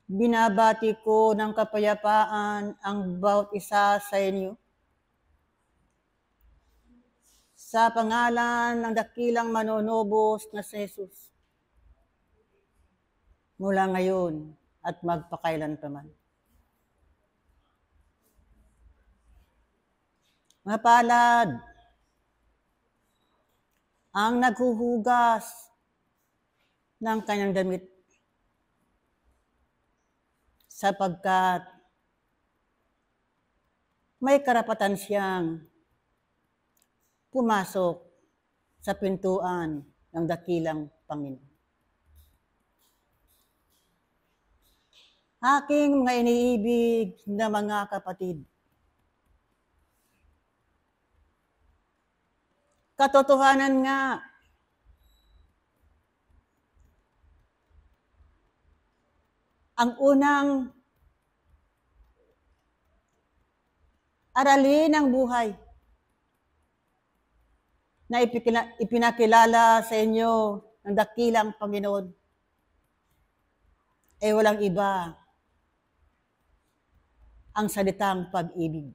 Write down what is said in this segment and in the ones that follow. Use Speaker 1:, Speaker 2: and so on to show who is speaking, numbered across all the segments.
Speaker 1: Binabati ko ng kapayapaan ang bawat isa sa inyo. Sa pangalan ng dakilang manunubos na si Jesus. Mula ngayon at magpakailanpaman. Mapalad ang naghuhugas ng kanyang damit sapagkat may karapatan siyang pumasok sa pintuan ng dakilang Panginoon. Aking mga iniibig na mga kapatid, katotohanan nga, ang unang aralin ng buhay na ipinakilala sa inyo ng dakilang Panginoon ay walang iba ang salitang pag-ibig.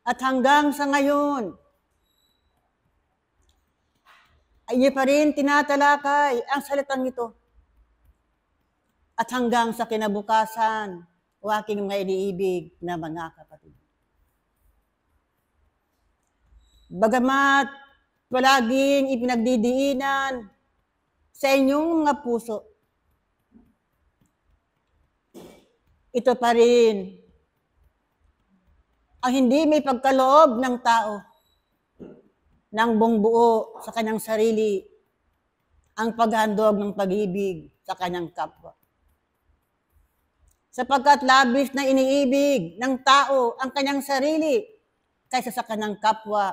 Speaker 1: At hanggang sa ngayon, ay niyo pa rin tinatalakay ang salitang ito. At hanggang sa kinabukasan, o aking mga iniibig na mga kapatid. Bagamat palaging ipinagdidiinan sa inyong mga puso, ito pa rin ang hindi may pagkaloob ng tao ng buong buo sa kanyang sarili ang paghandog ng pag-ibig sa kanyang kapwa. Sapagkat labis na iniibig ng tao ang kanyang sarili kaysa sa kanyang kapwa.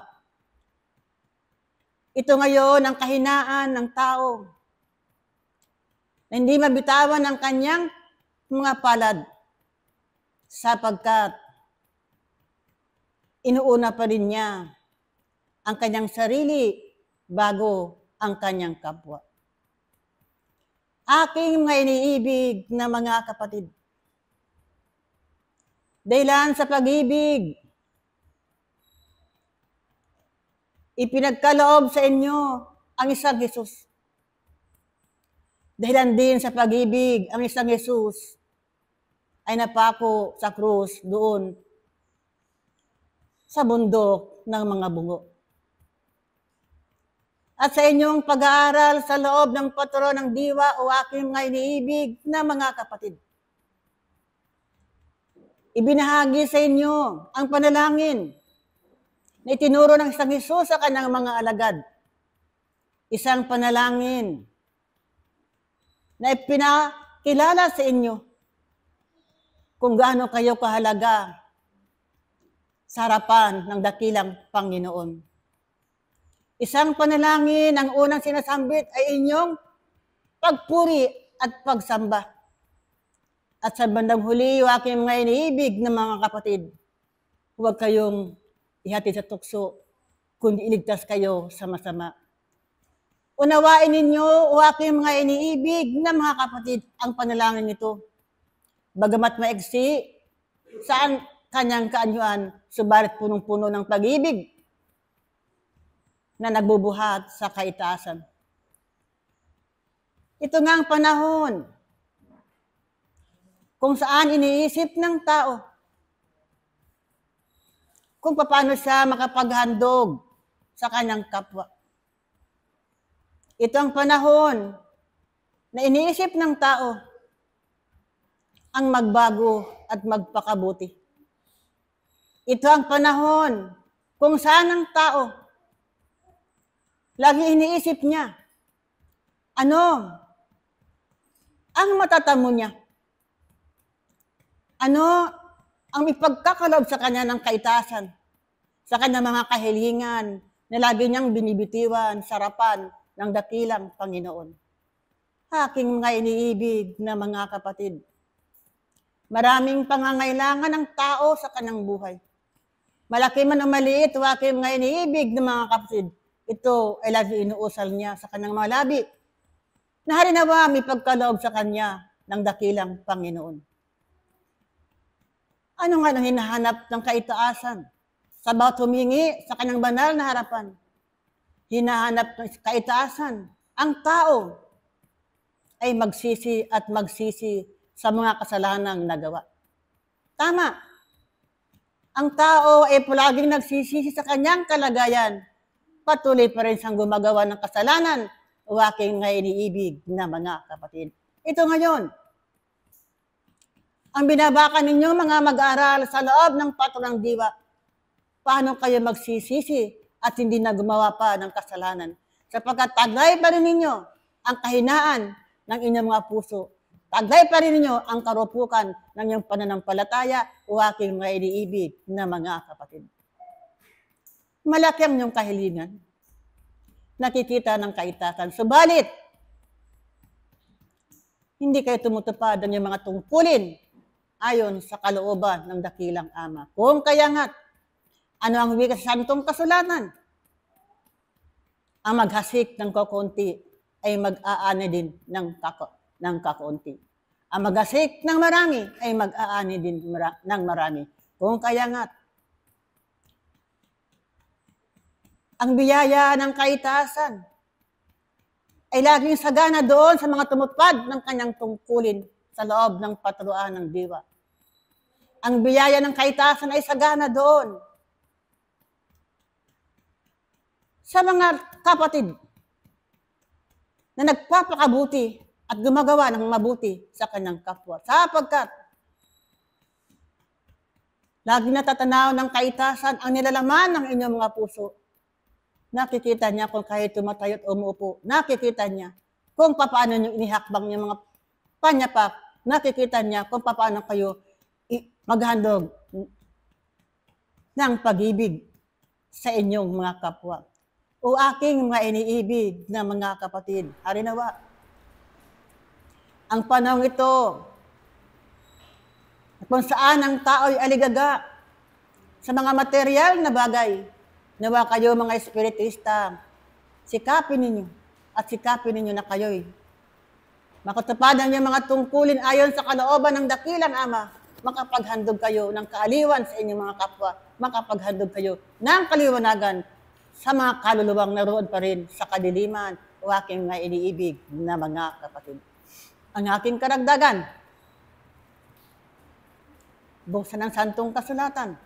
Speaker 1: Ito ngayon ang kahinaan ng tao na hindi mabitawan ang kanyang mga palad sapagkat inuuna pa rin niya ang kanyang sarili bago ang kanyang kapwa. Aking mga iniibig na mga kapatid, dahilan sa pag-ibig, ipinagkaloob sa inyo ang isang Jesus. Dahilan din sa pag-ibig, ang isang Jesus ay napako sa krus doon sa bundok ng mga bungo. At sa inyong pag-aaral sa loob ng patron ng diwa o aking mga iniibig na mga kapatid, ibinahagi sa inyo ang panalangin na itinuro ng isang Jesus sa kanyang mga alagad. Isang panalangin na ipinakilala sa inyo kung gaano kayo kahalaga sa harapan ng dakilang Panginoon. Isang panalangin, ang unang sinasambit ay inyong pagpuri at pagsamba. At sa bandang huli, aking mga iniibig na mga kapatid, huwag kayong ihatid sa tukso, kundi iligtas kayo sa masama. Unawain ninyo, o aking mga iniibig na mga kapatid, ang panalangin nito. Bagamat maigsi, saan kanyang kaanyuan, subalit punong-puno ng pag-ibig na nagbubuhat sa kaitaasan. Ito nga ang panahon kung saan iniisip ng tao kung paano siya makapaghandog sa kanyang kapwa. Ito ang panahon na iniisip ng tao ang magbago at magpakabuti. Ito ang panahon kung saan ang tao lagi iniisip niya ano ang matatamo niya. Ano ang ipagkakalob sa kanya ng kaitasan, sa kanya mga kahilingan na lagi niyang binibitiwan sa harapan ng dakilang Panginoon. Aking mga iniibig na mga kapatid, maraming pangangailangan ng tao sa kanyang buhay. Malaki man o maliit, aking mga iniibig na mga kapatid, ito ay lagi inuusal niya sa kanyang mga labi na harinawa may pagkaloob sa kanya ng dakilang Panginoon. Ano nga ang hinahanap ng kaitaasan? Sa bawat humingi sa kanyang banal na harapan, hinahanap ng kaitaasan. Ang tao ay magsisi at magsisi sa mga kasalanang nagawa. Tama. Ang tao ay palaging nagsisisi sa kanyang kalagayan. Patuloy pa rin siyang gumagawa ng kasalanan o aking nga iniibig na mga kapatid. Ito ngayon, ang binabaka ninyo mga mag-aaral sa loob ng patong ng diwa, paano kayo magsisisi at hindi na gumawa pa ng kasalanan? Sapagkat taglay pa rin ninyo ang kahinaan ng inyong mga puso. Taglay pa rin ninyo ang karupukan ng inyong pananampalataya o aking mga iniibig na mga kapatid. Malaki ang inyong kahilingan. Nakikita ng kaitasan. Subalit, hindi kayo tumutupad ng inyong mga tungkulin ayon sa kalooban ng dakilang Ama. Kung kaya nga, ano ang wikas sa santong kasulatan? Ang maghasik ng kakunti ay mag-aani din ng kakunti. Ang maghasik ng marami ay mag-aani din ng marami. Kung kaya nga, ang biyaya ng kaitaasan ay laging sagana doon sa mga tumutupad ng kanyang tungkulin sa loob ng patruan ng diwa. Ang biyaya ng kaitaasan ay sagana doon sa mga kapatid na nagpapakabuti at gumagawa ng mabuti sa kanyang kapwa. Sapagkat lagi natatanaw ng kaitasan ang nilalaman ng inyong mga puso. Nakikita niya kung kayo tumatayo at umuupo. Nakikita niya kung paano niyo inihakbang yung mga panyapak. Nakikita niya kung paano kayo maghandog ng pag-ibig sa inyong mga kapwa. O aking mga iniibig na mga kapatid, harinawa. Ang panahon ito, kung saan ang tao ay aligaga sa mga material na bagay, nawa kayo mga espiritista, sikapin ninyo at sikapin ninyo na kayo'y makatupadan yung mga tungkulin ayon sa kalooban ng dakilang Ama, makapaghandog kayo ng kaaliwan sa inyong mga kapwa, makapaghandog kayo ng kaliwanagan sa mga kaluluwang naroon pa rin sa kadiliman o aking mga iniibig na mga kapatid. Ang aking karagdagan, buksan ng santong kasulatan.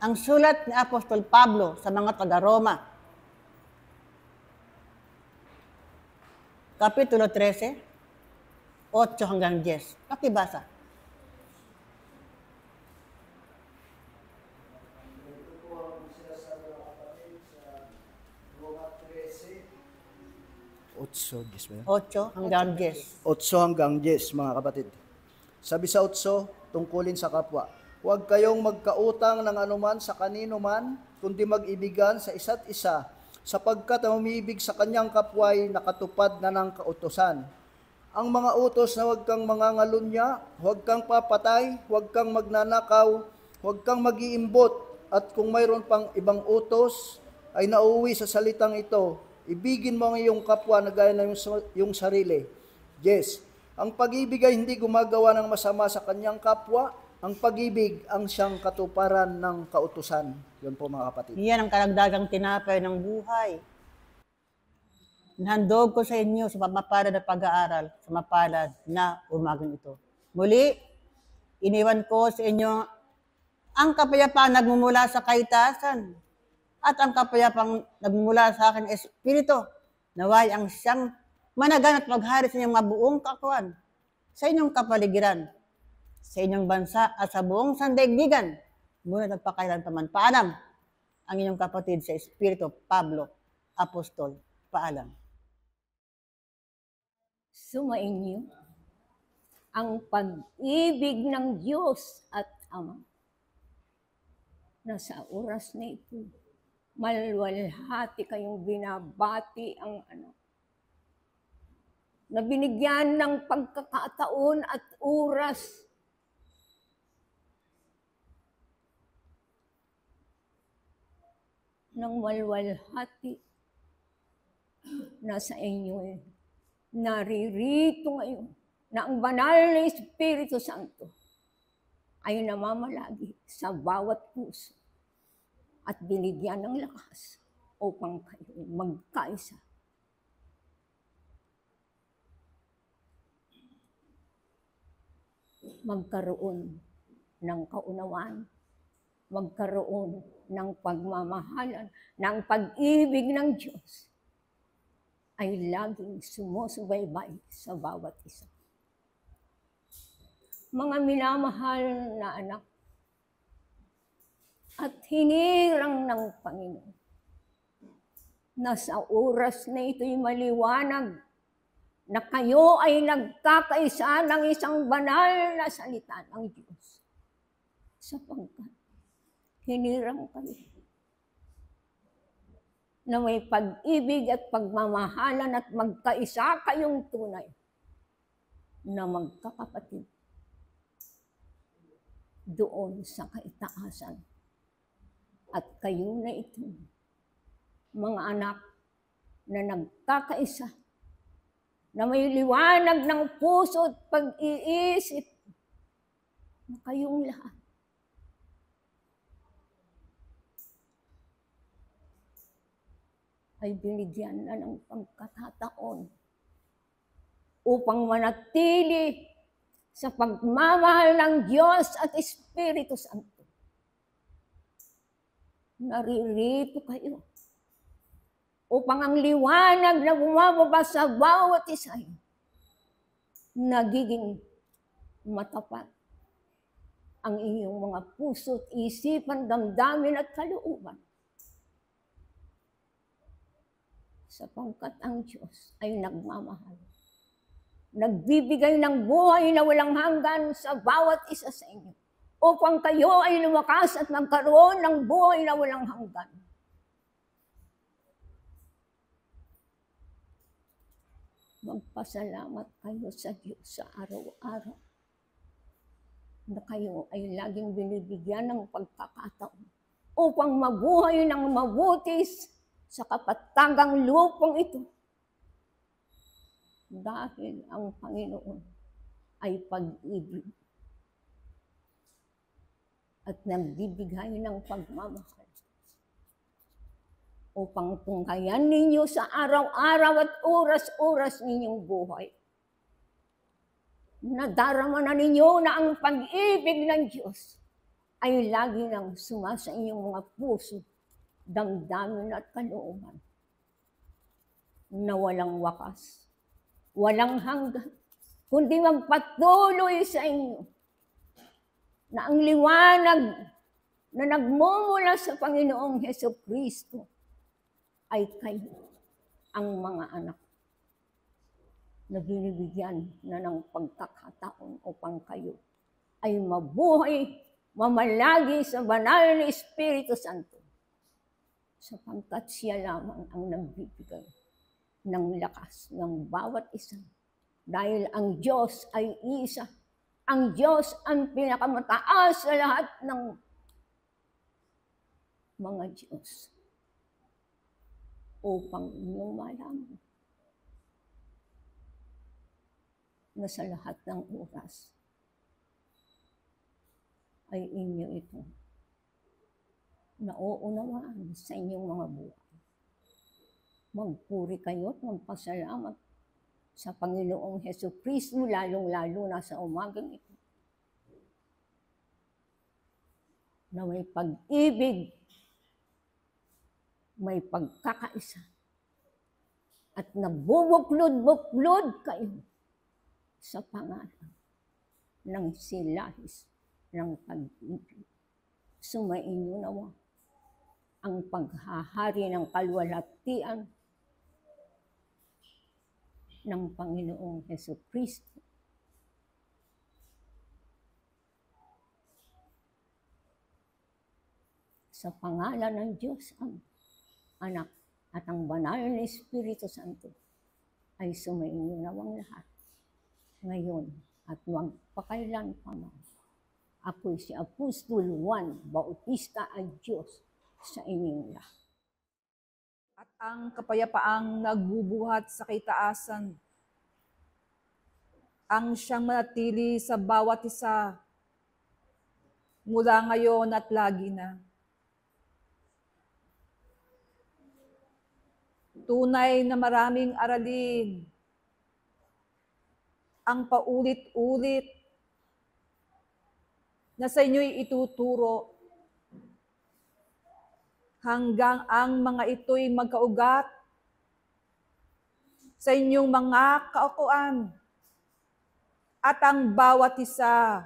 Speaker 1: Ang sulat ni Apostol Pablo sa mga taga-Roma, Kapitulo 13, 8 hanggang 10. Pakibasa.
Speaker 2: Ito po ang sinasabi ng kapatid sa Roma 13. 8, 10 ba yan?
Speaker 1: 8 hanggang 10.
Speaker 2: 8 hanggang 10, mga kapatid. Sabi sa 8, tungkulin sa kapwa. Huwag kayong magkautang ng anuman sa kanino man, kundi mag-ibigan sa isa't isa, sapagkat ang umibig sa kanyang kapwa ay nakatupad na ng kautusan. Ang mga utos na huwag kang mangangalunya, huwag kang papatay, huwag kang magnanakaw, huwag kang mag-iimbot, at kung mayroon pang ibang utos ay nauuwi sa salitang ito, ibigin mo ang iyong kapwa na gaya ng iyong sarili. Yes, ang pag-ibig ay hindi gumagawa ng masama sa kanyang kapwa, ang pag-ibig ang siyang katuparan ng kautusan. Yun po mga kapatid.
Speaker 1: Iyan ang karagdagang tinapay ng buhay. Nahandog ko sa inyo sa mapalad na pag-aaral, sa mapalad na umagang ito. Muli, iniwan ko sa inyo ang kapayapaan nagmumula sa kaitasan at ang kapayapang nagmumula sa aking espiritu. Naway ang siyang managan at maghari sa inyong mabuong kakuan, sa inyong kapaligiran, sa inyong bansa at sa buong sandaigdigan. Muna nagpakailan paman. Paalam ang inyong kapatid sa Espiritu, Pablo, Apostol. Paalam.
Speaker 3: Sumainyo ang pag-ibig ng Diyos at Ama na sa oras na ito, malwalhati kayong binabati ang na binigyan ng pagkakataon at oras ng malwalhati nasa inyo naririto ngayon na ang banal na Espiritu Santo ay namamalagi sa bawat puso at binigyan ng lakas upang kayo magkaisa. Magkaroon ng kaunawaan, magkaroon ng pagmamahalan, ng pag-ibig ng Diyos ay laging sumusubaybay sa bawat isa. Mga minamahal na anak at hinirang ng Panginoon, na sa oras na ito'y maliwanag na kayo ay nagkakaisa ng isang banal na salita ng Diyos. Sapagkat hinirang kayo na may pag-ibig at pagmamahalan at magkaisa kayong tunay na magkakapatid doon sa kaitaasan. At kayo na ito, mga anak na nagkakaisa, na may liwanag ng puso at pag-iisip na kayong lahat ay binigyan na ng pagkakataon upang manatili sa pagmamahal ng Diyos at Espiritu Santo. Naririto kayo upang ang liwanag na bumababa sa bawat isa ay nagiging matapat ang inyong mga puso at isipan, damdamin at kalooban. Sapagkat ang Diyos ay nagmamahal. Nagbibigay ng buhay na walang hanggan sa bawat isa sa inyo upang kayo ay lumakas at magkaroon ng buhay na walang hanggan. Magpasalamat kayo sa Diyos sa araw-araw na kayo ay laging binibigyan ng pagkakataon upang mabuhay ng mabuti sa kapatagang lupang ito. Dahil ang Panginoon ay pag-ibig at nagbibigay ng pagmamahal upang tunghayan ninyo sa araw-araw at oras-oras ninyong buhay. Nadarama na ninyo na ang pag-ibig ng Diyos ay lagi nang sumasa inyong mga puso, damdamin at kalooban na walang wakas, walang hanggan, kundi magpatuloy sa inyo na ang liwanag na nagmumula sa Panginoong Hesukristo ay kayo, ang mga anak na binibigyan na ng pagkakataon upang kayo ay mabuhay, mamalagi sa banal na Espiritu Santo, sapagkat siya lamang ang nagbibigay ng lakas ng bawat isa. Dahil ang Diyos ay isa. Ang Diyos ang pinakamataas sa lahat ng mga Diyos. Upang inyong malaman na sa lahat ng oras ay inyo ito nauunawaan sa inyong mga buhay. Magpuri kayo at magpasalamat sa Panginoong Hesukristo, lalong-lalo na sa umagang ito, na may pag-ibig, may pagkakaisa, at nagbubuklod-buklod kayo sa pangalan ng silahis ng pag-ibig. Sumainyo nawa ang paghahari ng kalwalhatian ng Panginoong Hesukristo sa pangalan ng Diyos ang Anak at ang banal na Espiritu Santo ay sumainyo nawang lahat ngayon at magpakailan pa man. Ako'y si Apostol Juan Bautista ay Diyos sa inyong lahat.
Speaker 4: At ang kapayapaang nagbubuhat sa kaitaasan, ang siyang manatili sa bawat isa, mula ngayon at lagi na. Tunay na maraming aralin ang paulit-ulit na sa inyo'y ituturo hanggang ang mga ito'y magkaugat sa inyong mga kaukuan at ang bawat isa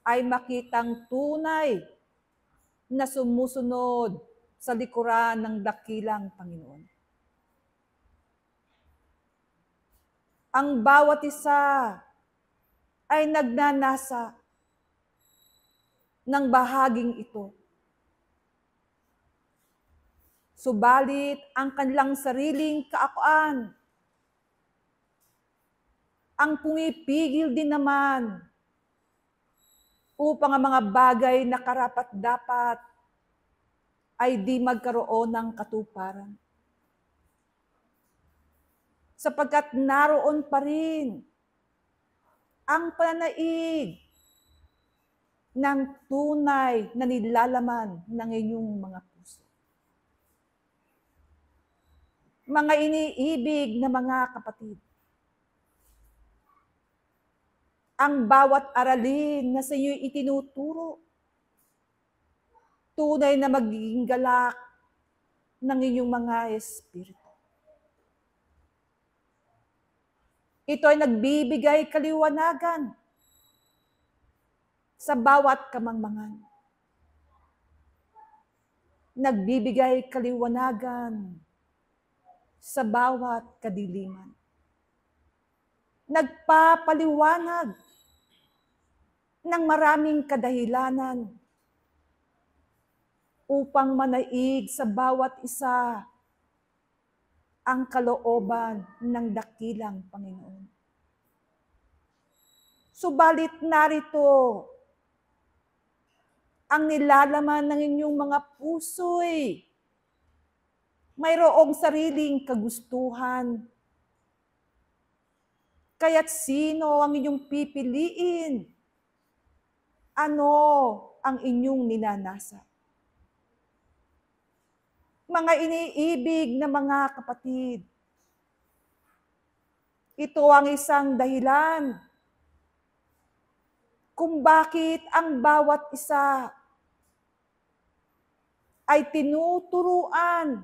Speaker 4: ay makitang tunay na sumusunod sa likuran ng dakilang Panginoon. Ang bawat isa ay nagnanasa ng bahaging ito. Subalit ang kanilang sariling kaakuan ang pumipigil din naman upang ang mga bagay na karapat-dapat ay di magkaroon ng katuparan. Sapagkat naroon pa rin ang pananaig ng tunay na nilalaman ng inyong mga puso. Mga iniibig na mga kapatid, ang bawat aralin na sa iyo'y itinuturo, tunay na magiging galak ng inyong mga espiritu. Ito ay nagbibigay kaliwanagan sa bawat kamangmangan. Nagbibigay kaliwanagan sa bawat kadiliman. Nagpapaliwanag ng maraming kadahilanan upang manaig sa bawat isa ang kalooban ng dakilang Panginoon. Subalit narito ang nilalaman ng inyong mga puso'y mayroong sariling kagustuhan. Kaya't sino ang inyong pipiliin? Ano ang inyong ninanasa? Mga iniibig na mga kapatid, ito ang isang dahilan kung bakit ang bawat isa ay tinuturuan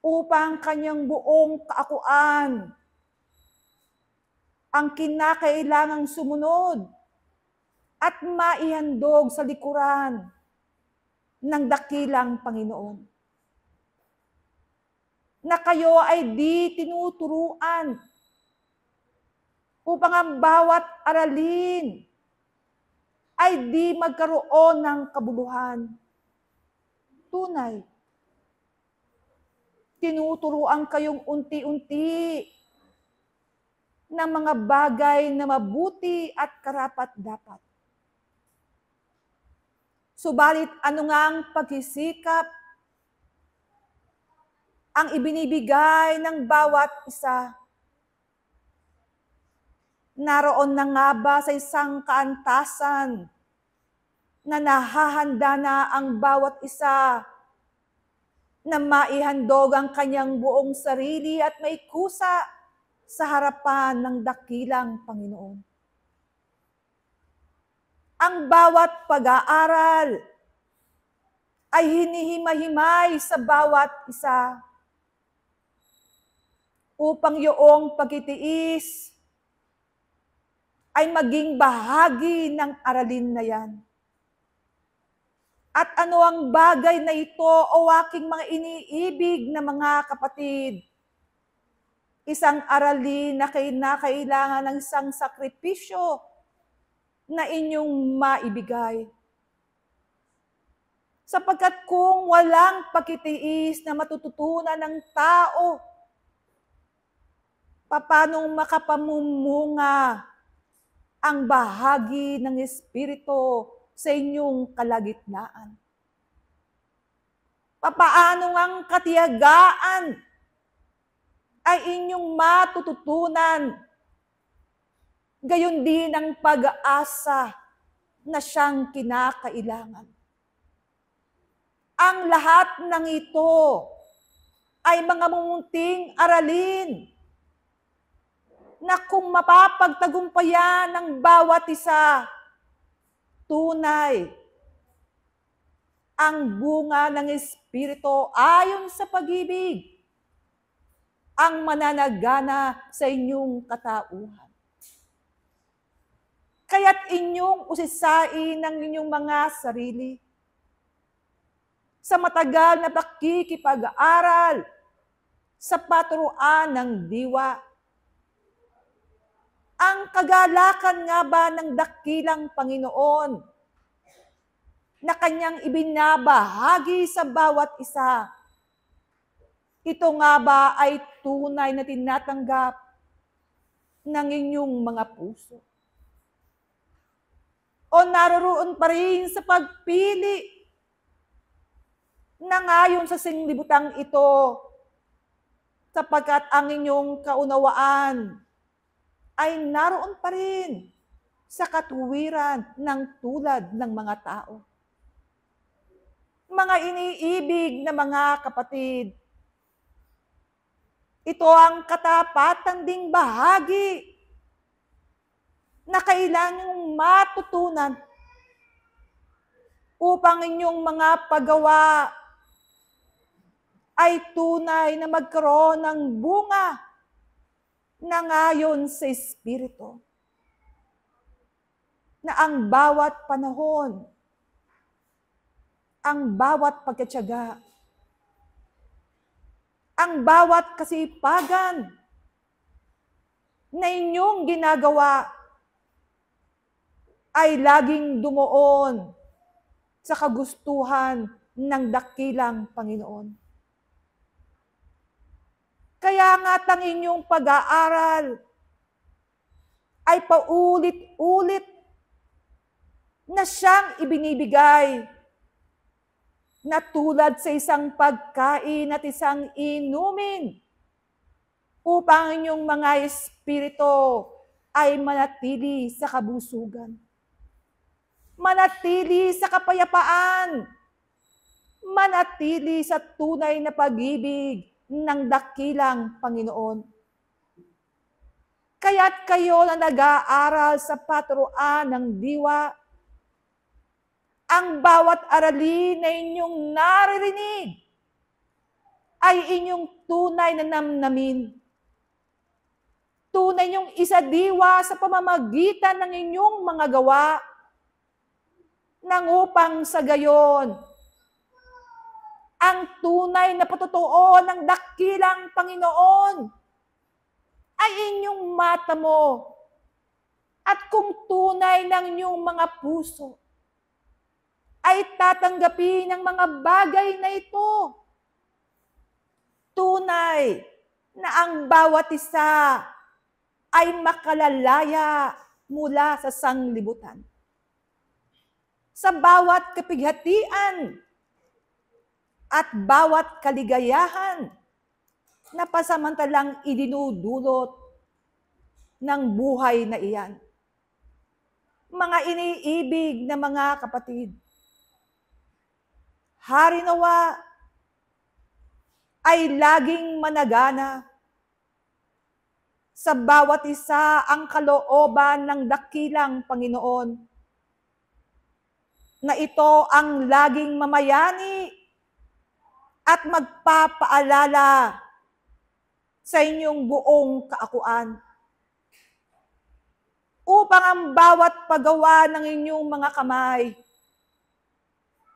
Speaker 4: upang kanyang buong kaakuan ang kinakailangang sumunod at maihandog sa likuran ng dakilang Panginoon. Na kayo ay di tinuturuan upang ang bawat aralin ay di magkaroon ng kabuluhan. Tunay. Tinuturuan kayong unti-unti ng mga bagay na mabuti at karapat-dapat. Subalit ano nga ang pagsisikap ang ibinibigay ng bawat isa? Naroon na nga ba sa isang kaantasan na nahahanda na ang bawat isa na maihandog ang kanyang buong sarili at may kusa sa harapan ng dakilang Panginoon? Ang bawat pag-aaral ay hinihimay-himay sa bawat isa upang iyong pagtitiis ay maging bahagi ng aralin na yan. At ano ang bagay na ito, o aking mga iniibig na mga kapatid? Isang aralin na kailangan ng isang sakripisyo na inyong maibigay. Sapagkat kung walang pagtitiis na matututunan ng tao, paano makapamumunga ang bahagi ng Espiritu sa inyong kalagitnaan? Papaano ang katiyagaan ay inyong matututunan. Gayon din ang pag-asa na siyang kinakailangan. Ang lahat ng ito ay mga mumunting aralin na kung mapapagtagumpayan ng bawat isa, tunay ang bunga ng Espiritu ayon sa pag-ibig ang mananagana sa inyong katauhan. Kaya't inyong usisain ang inyong mga sarili sa matagal na pakikipag-aaral sa paturuan ng diwa. Ang kagalakan nga ba ng dakilang Panginoon na kanyang ibinabahagi sa bawat isa? Ito nga ba ay tunay na tinatanggap ng inyong mga puso? O naroroon pa rin sa pagpili na ngayon sa sanglibutang ito, sapagkat ang inyong kaunawaan ay naroon pa rin sa katuwiran ng tulad ng mga tao. Mga iniibig na mga kapatid, ito ang katapatan ding bahagi na kailangang matutunan upang inyong mga paggawa ay tunay na magkaroon ng bunga na ngayon sa Espiritu. Na ang bawat panahon, ang bawat pagkatyaga, ang bawat kasipagan na inyong ginagawa ay laging dumuon sa kagustuhan ng dakilang Panginoon. Kaya nga't ang inyong pag-aaral ay paulit-ulit na siyang ibinibigay na tulad sa isang pagkain at isang inumin upang inyong mga espiritu ay manatili sa kabusugan. Manatili sa kapayapaan, manatili sa tunay na pag-ibig ng dakilang Panginoon. Kaya't kayo na nag-aaral sa paturuan ng diwa, ang bawat aralin na inyong naririnig ay inyong tunay na namnamin. Tunay niyong isadiwa sa pamamagitan ng inyong mga gawa, nang upang sa gayon, ang tunay na patotoo ng dakilang Panginoon ay inyong mata mo. At kung tunay ng inyong mga puso ay tatanggapin ang mga bagay na ito, tunay na ang bawat isa ay makalalaya mula sa sanglibutan. Sa bawat kapighatian at bawat kaligayahan na pasamantalang idinudulot ng buhay na iyan. Mga iniibig na mga kapatid, hari nawa ay laging managana sa bawat isa ang kalooban ng dakilang Panginoon, na ito ang laging mamayani at magpapaalala sa inyong buong kaakuan. Upang ang bawat paggawa ng inyong mga kamay,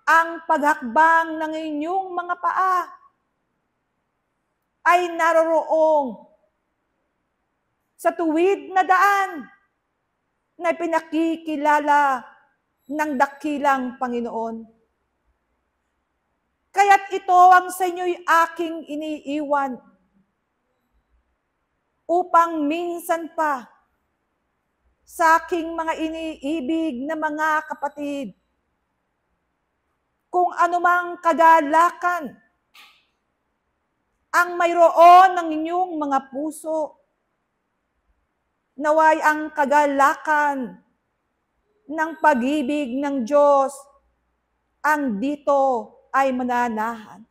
Speaker 4: ang paghakbang ng inyong mga paa, ay naroroong sa tuwid na daan na pinakikilala ng dakilang Panginoon. Kaya't ito ang sa inyo'y aking iniiwan upang minsan pa sa aking mga iniibig na mga kapatid, kung anumang kagalakan ang mayroon ng inyong mga puso. Naway ang kagalakan ng pag-ibig ng Diyos ang dito ay mananahan.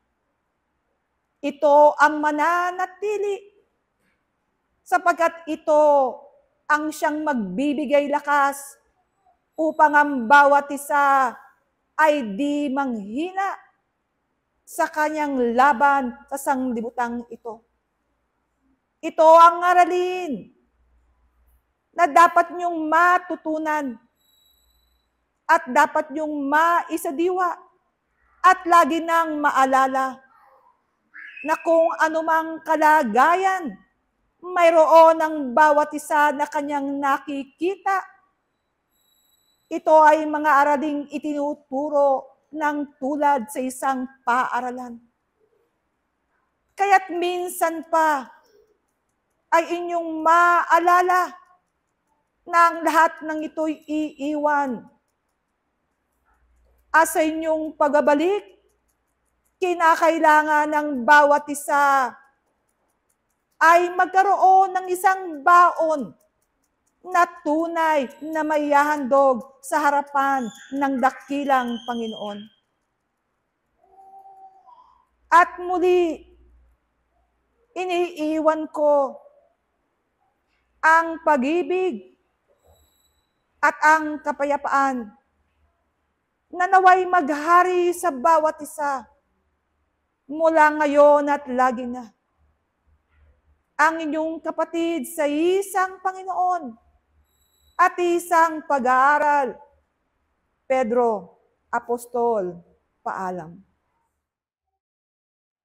Speaker 4: Ito ang mananatili sapagkat ito ang siyang magbibigay lakas upang ang bawat isa ay di manghina sa kanyang laban sa sanglibutang ito. Ito ang aralin na dapat niyong matutunan at dapat niyong maisadiwa at lagi nang maalala na kung anumang kalagayan mayroon ang bawat isa na kanyang nakikita, ito ay mga araling itinuturo ng tulad sa isang paaralan. Kaya't minsan pa ay inyong maalala na ang lahat ng ito'y iiwan. At sa inyong pagbabalik, kinakailangan ng bawat isa ay magkaroon ng isang baon na tunay na maihahandog sa harapan ng dakilang Panginoon. At muli, iniiwan ko ang pag-ibig at ang kapayapaan na naway maghari sa bawat isa mula ngayon at lagi na. Ang inyong kapatid sa isang Panginoon at isang pag-aaral, Pedro, Apostol, paalam.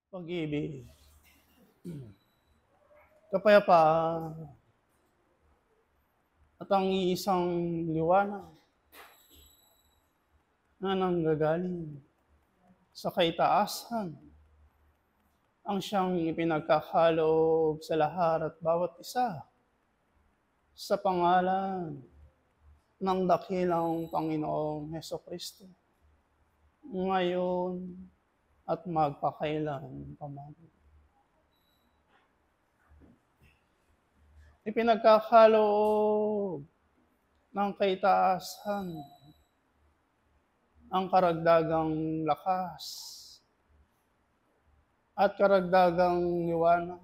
Speaker 5: Pag-ibig, kapayapaan, at ang isang liwanag na nanggagaling sa kaitaasan ang siyang ipinagkakaloob sa lahat at bawat isa sa pangalan ng dakilang Panginoong Hesukristo, ngayon at magpakailan paman. Ipinagkakaloob ng kaitaasan ang karagdagang lakas at karagdagang liwanag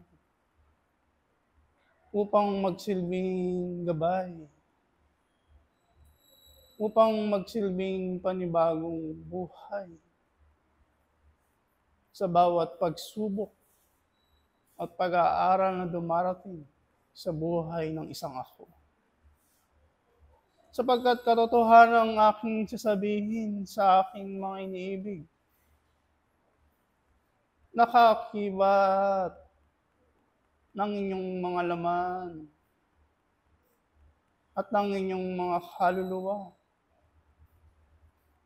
Speaker 5: upang magsilbing gabay, upang magsilbing panibagong buhay sa bawat pagsubok at pag-aaral na dumarating sa buhay ng isang ako. Sapagkat katotohanan ang aking sasabihin sa aking mga iniibig, nakakibat ng inyong mga laman at ng inyong mga kaluluwa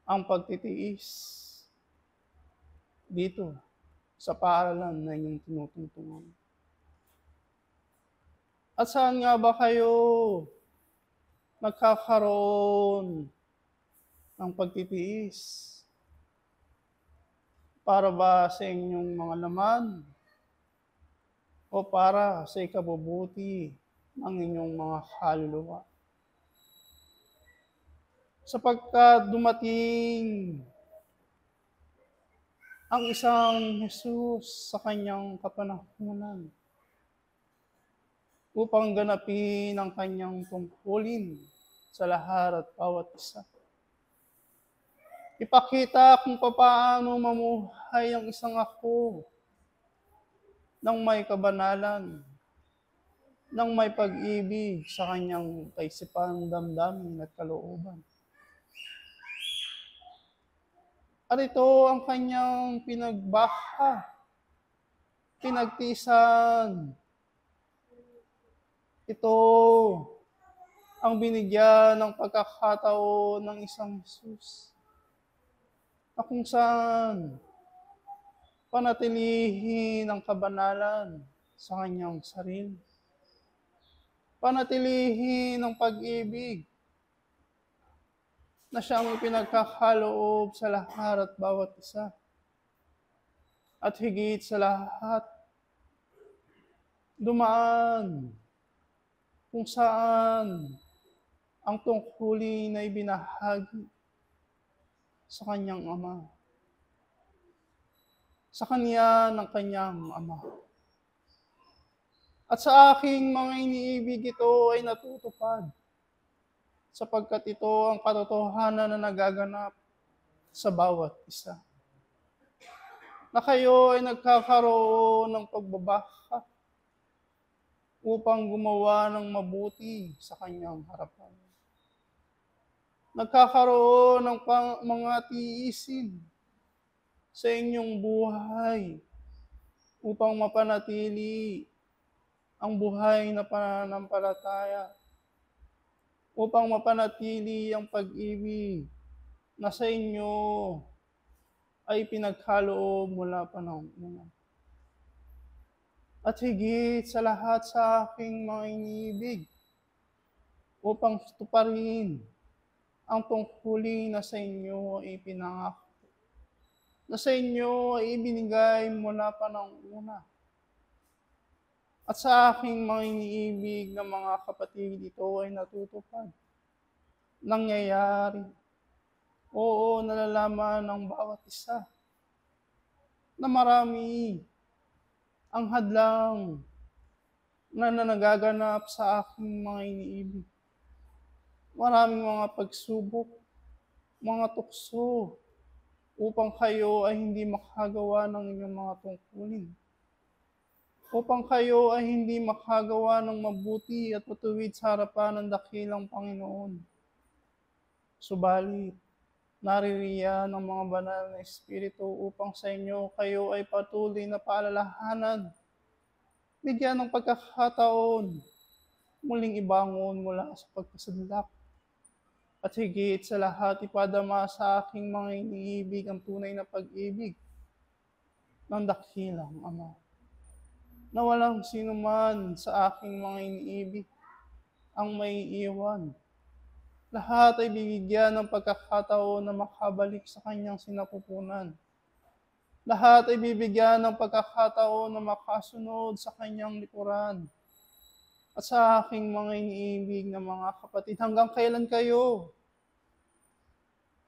Speaker 5: ang pagtitiis dito sa paaralan na inyong tinutungtungan. At saan nga ba kayo nagkakaroon ng pagtitiis? Para ba sa inyong mga laman? O para sa ikabubuti ng inyong mga kaluluwa? Sapagkat dumating ang isang Jesus sa kanyang kapanahunan upang ganapin ang kanyang tungkulin sa lahat at bawat isa. Ipakita kung paano mamuhay ang isang ako ng may kabanalan, ng may pag-ibig sa kanyang kaisipan, damdamin at kalooban. At ito ang kanyang pinagbaka, pinagtisan. Ito ang binigyan ng pagkakataon ng isang Jesus na kung saan panatilihin ang kabanalan sa kanyang sarili. Panatilihin ang pag-ibig na siyang ipinagkakaloob sa lahat at bawat isa. At higit sa lahat, dumaan kung saan ang tungkulin na ibinahagi sa kanyang ama. Sa kanya ng kanyang ama. At sa aking mga iniibig, ito ay natutupad sapagkat ito ang katotohanan na nagaganap sa bawat isa. Na kayo ay nagkakaroon ng pagbabaka upang gumawa ng mabuti sa kanyang harapan. Nagkakaroon ng mga tiisin sa inyong buhay upang mapanatili ang buhay na pananampalataya, upang mapanatili ang pag-ibig na sa inyo ay pinagkaloob mula pa ng una. At higit sa lahat sa aking mga iniibig, upang tuparin ang tungkulin na sa inyo ay pinangako, na sa inyo ay ibinigay mula pa ng una. At sa aking mga iniibig na mga kapatid, ito ay natutupad. Nangyayari. Oo, nalalaman ng bawat isa na marami ang hadlang na nagaganap sa aking mga iniibig. Maraming mga pagsubok, mga tukso, upang kayo ay hindi makagawa ng inyong mga tungkulin. Upang kayo ay hindi makagawa ng mabuti at matuwid sa harapan ng dakilang Panginoon. Subalit, naririyan ng mga banal na Espiritu upang sa inyo kayo ay patuloy na paalalahanan, bigyan ng pagkakataon, muling ibangon mula sa pagkasadlak. At higit sa lahat, ipadama sa aking mga iniibig ang tunay na pag-ibig ng dakilang Ama. Na walang sino man sa aking mga iniibig ang may iwan. Lahat ay bibigyan ng pagkakataon na makabalik sa kanyang sinapupunan. Lahat ay bibigyan ng pagkakataon na makasunod sa kanyang likuran. At sa aking mga iniibig na mga kapatid, hanggang kailan kayo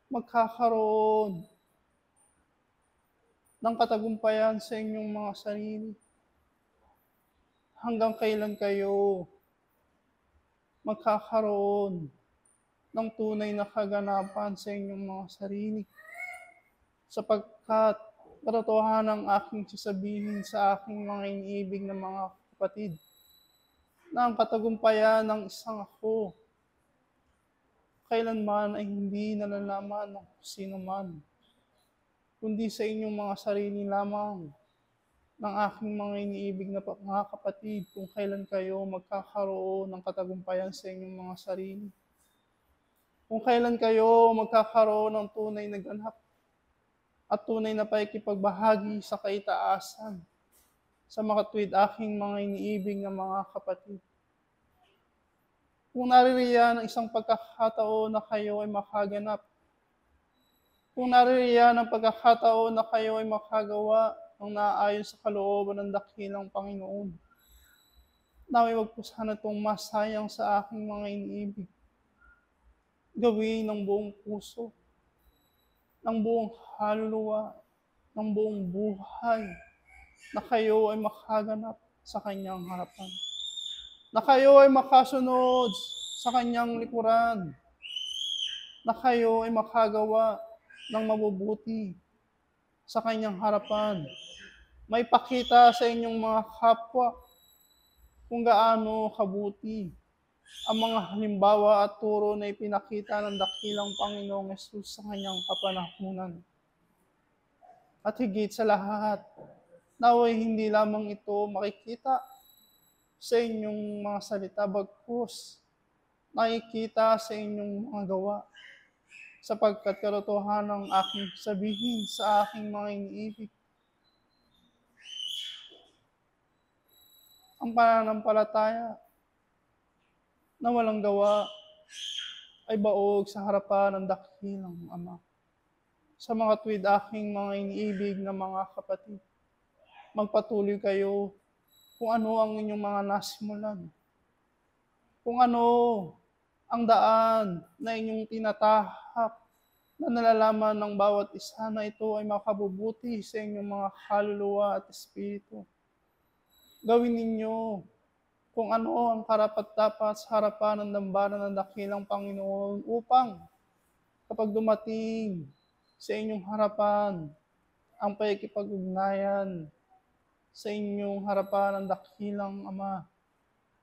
Speaker 5: magkakaroon ng katagumpayan sa inyong mga sarili? Hanggang kailan kayo magkakaroon ng tunay na kaganapan sa inyong mga sarili? Sapagkat katotohanan ng aking sasabihin sa aking mga iniibig na mga kapatid, na ang katagumpayan ng isang ako, kailanman ay hindi nalalaman ng sino man, kundi sa inyong mga sarili lamang, ng aking mga iniibig na mga kapatid, kung kailan kayo magkakaroon ng katagumpayan sa inyong mga sarili. Kung kailan kayo magkakaroon ng tunay na ganap at tunay na pakikipagbahagi sa kaitaasan sa makatwid aking mga iniibig na mga kapatid. Kung naririyan ang isang pagkakataon na kayo ay makaganap, kung naririyan ang pagkakataon na kayo ay makagawa ng naayon sa kalooban ng dakilang Panginoon, naway wag po sana itong masayang sa aking mga iniibig. Gawin ng buong puso, ng buong kaluluwa, ng buong buhay, na kayo ay makaganap sa kanyang harapan. Na kayo ay makasunod sa kanyang likuran. Na kayo ay makagawa ng mabubuti sa kanyang harapan. May pakita sa inyong mga kapwa kung gaano kabuti ang mga halimbawa at turo na ipinakita ng dakilang Panginoong Hesus sa kanyang kapanahunan. At higit sa lahat, naway hindi lamang ito makikita sa inyong mga salita, bagkus nakikita sa inyong mga gawa, sapagkat katotohanan ng aking sabihin sa aking mga iniibig. Ang pananampalataya na walang gawa ay baog sa harapan ng dakilang Ama. Sa mga tuwid aking mga iniibig na mga kapatid, magpatuloy kayo kung ano ang inyong mga nasimulan. Kung ano ang daan na inyong tinatahak na nalalaman ng bawat isa na ito ay makabubuti sa inyong mga kaluluwa at espiritu. Gawin ninyo kung ano ang karapat-dapat sa harapan ng dambana ng dakilang Panginoon upang kapag dumating sa inyong harapan ang pakikipag-ugnayan sa inyong harapan ng dakilang Ama,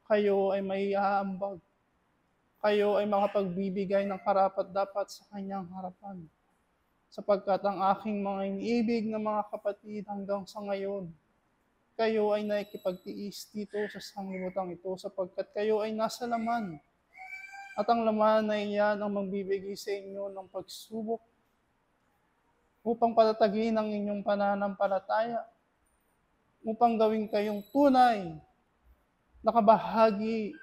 Speaker 5: kayo ay maiaambag. Kayo ay makapagbibigay ng karapat-dapat sa kanyang harapan. Sapagkat ang aking mga iniibig na mga kapatid hanggang sa ngayon, kayo ay nakikipagtiis dito sa sanglibutan ito sapagkat kayo ay nasa laman. At ang laman na iyan ang magbibigay sa inyo ng pagsubok upang patatagin ang inyong pananampalataya, upang gawin kayong tunay na kabahagi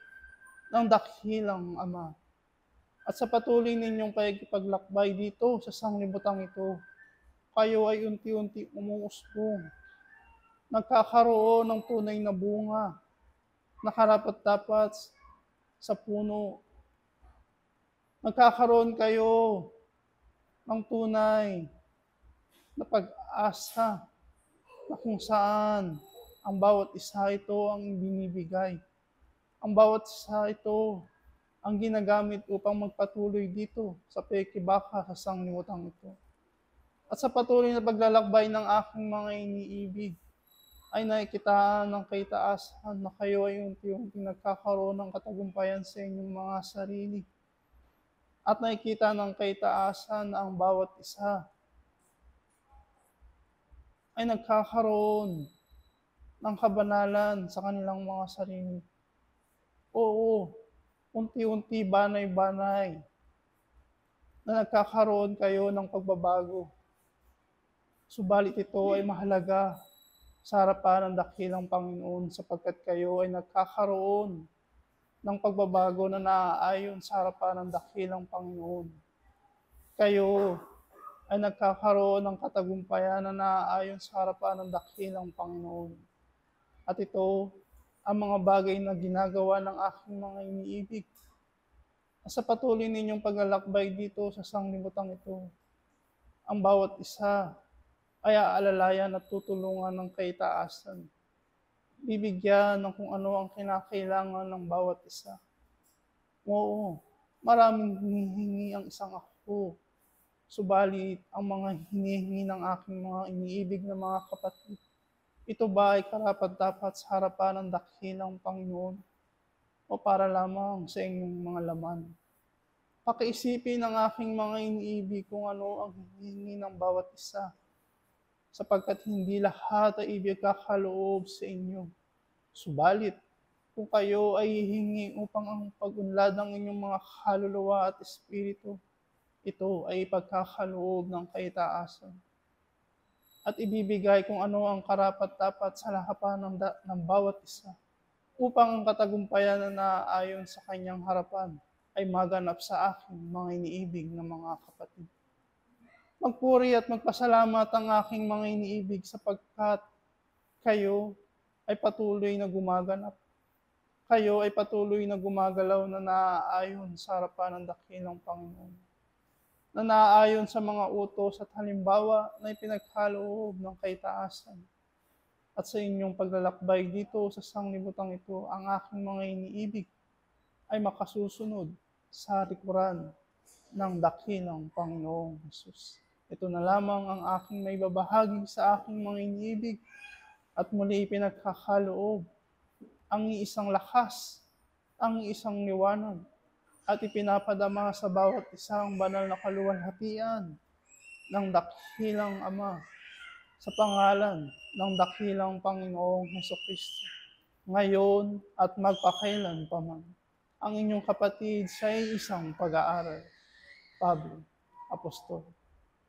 Speaker 5: ng dakilang Ama. At sa patuloy ninyong pakikipaglakbay dito sa sanglibutan ito, kayo ay unti-unti umuusbong, nagkakaroon ng tunay na bunga na karapat-dapat sa puno. Nagkakaroon kayo ng tunay na pag-asa na kung saan ang bawat isa ito ang binibigay. Ang bawat isa ito ang ginagamit upang magpatuloy dito sa pekibaka sa sanglibutan ito. At sa patuloy na paglalakbay ng aking mga iniibig, ay nakikitaan ng kaitaasan na kayo ay unti-unti nagkakaroon ng katagumpayan sa inyong mga sarili. At nakikita ng kaitaasan na ang bawat isa ay nagkakaroon ng kabanalan sa kanilang mga sarili. Oo, unti-unti, banay-banay, na nagkakaroon kayo ng pagbabago. Subalit ito ay mahalaga sa harapan ng dakilang Panginoon sapagkat kayo ay nagkakaroon ng pagbabago na naaayon sa harapan ng dakilang Panginoon. Kayo ay nagkakaroon ng katagumpayan na naaayon sa harapan ng dakilang Panginoon. At ito ang mga bagay na ginagawa ng aking mga iniibig. Sa patuloy ninyong paglalakbay dito sa sanglibutan ito, ang bawat isa ay aalalayan at tutulungan ng kaitaasan. Bibigyan ng kung ano ang kinakailangan ng bawat isa. Oo, maraming hinihingi ang isang ako. Subalit ang mga hinihingi ng aking mga iniibig na mga kapatid, ito ba ay karapat-dapat sa harapan ng dakilang Panginoon o para lamang sa inyong mga laman? Pakiisipin ng aking mga iniibig kung ano ang hinihingi ng bawat isa, sapagkat hindi lahat ay ibigkakaloob sa inyo. Subalit, kung kayo ay hihingi upang ang pag-unlad ng inyong mga kaluluwa at espiritu, ito ay ipagkakaloob ng kaitaasan. At ibibigay kung ano ang karapat-dapat sa harapan ng bawat isa, upang ang katagumpayan na naaayon sa kanyang harapan ay maganap sa aking mga iniibig na mga kapatid. Magpuri at magpasalamat ang aking mga iniibig sapagkat kayo ay patuloy na gumaganap. Kayo ay patuloy na gumagalaw na naaayon sa harapan ng dakilang Panginoon, na naaayon sa mga utos at halimbawa na ipinagkaloob ng kaitaasan. At sa inyong paglalakbay dito sa sanglibutan ito, ang aking mga iniibig ay makasusunod sa likuran ng dakilang Panginoong Hesus. Ito na lamang ang aking may babahagi sa aking mga iniibig at muli ipinagkakaloob ang isang lakas, ang isang liwanag, at ipinapadama sa bawat isang banal na kaluwalhatian ng dakilang Ama sa pangalan ng dakilang Panginoong Hesukristo, ngayon at magpakailan pa man. Ang inyong kapatid sa isang pag-aaral, Pablo, Apostol.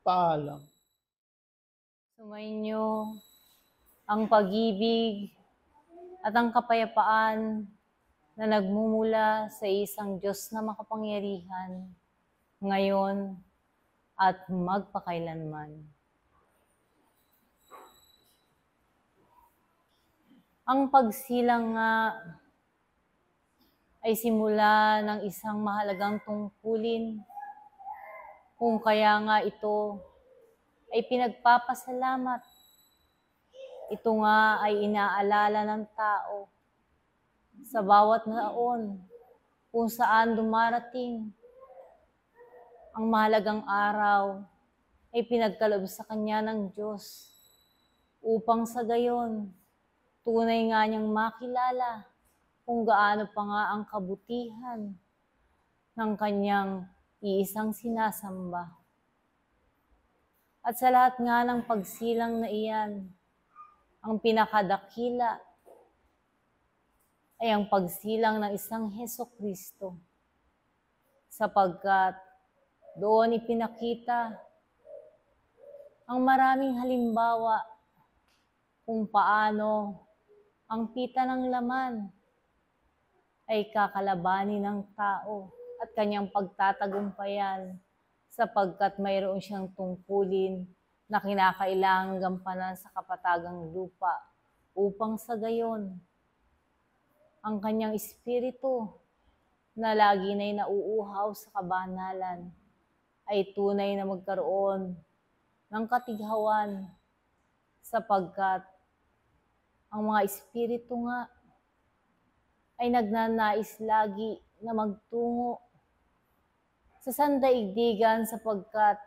Speaker 5: Paalam.
Speaker 6: Sumainyo ang pag-ibig at ang kapayapaan na nagmumula sa isang Diyos na makapangyarihan ngayon, at magpakailanman. Ang pagsilang nga ay simula ng isang mahalagang tungkulin, kung kaya nga ito ay pinagpapasalamat. Ito nga ay inaalala ng tao sa bawat taon kung saan dumarating ang mahalagang araw ay pinagkaloob sa kanya ng Diyos upang sa gayon tunay nga niyang makilala kung gaano pa nga ang kabutihan ng kanyang iisang sinasamba. At sa lahat nga ng pagsilang na iyan, ang pinakadakila ay ang pagsilang ng isang Hesukristo, sapagkat doon ipinakita ang maraming halimbawa kung paano ang pita ng laman ay kakalabanin ng tao at kanyang pagtatagumpayan sapagkat mayroon siyang tungkulin na kinakailangang gampanan sa kapatagang lupa upang sa gayon ang kanyang espiritu na lagi na'y nauuhaw sa kabanalan ay tunay na magkaroon ng katighawan sapagkat ang mga espiritu nga ay nagnanais lagi na magtungo sa sandaigdigan sapagkat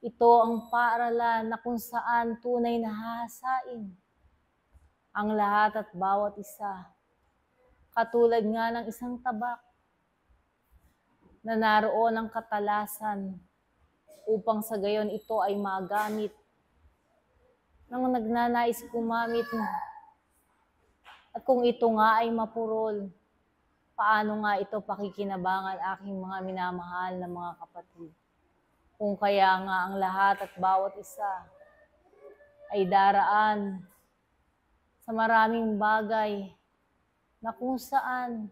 Speaker 6: ito ang paaralan na kung saan tunay na hahasain ang lahat at bawat isa. Katulad nga ng isang tabak na naroon ang katalasan upang sa gayon ito ay magamit ng nagnanais gumamit. At kung ito nga ay mapurol, paano nga ito pakikinabangan aking mga minamahal na mga kapatid? Kung kaya nga ang lahat at bawat isa ay daraan sa maraming bagay na kung saan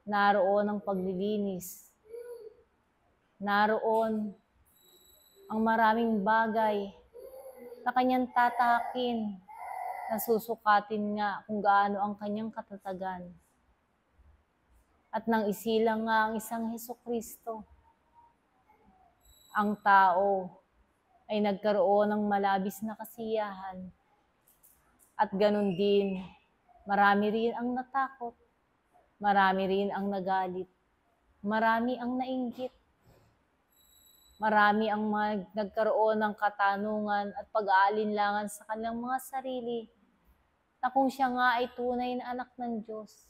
Speaker 6: naroon ang paglilinis, naroon ang maraming bagay na kanyang tatahakin, na susukatin nga kung gaano ang kanyang katatagan. At nang isilang nga ang isang Hesukristo, ang tao ay nagkaroon ng malabis na kasiyahan. At ganun din, marami rin ang natakot, marami rin ang nagalit, marami ang nainggit, marami ang nagkaroon ng katanungan at pag-aalinlangan sa kanilang mga sarili na kung siya nga ay tunay na anak ng Diyos,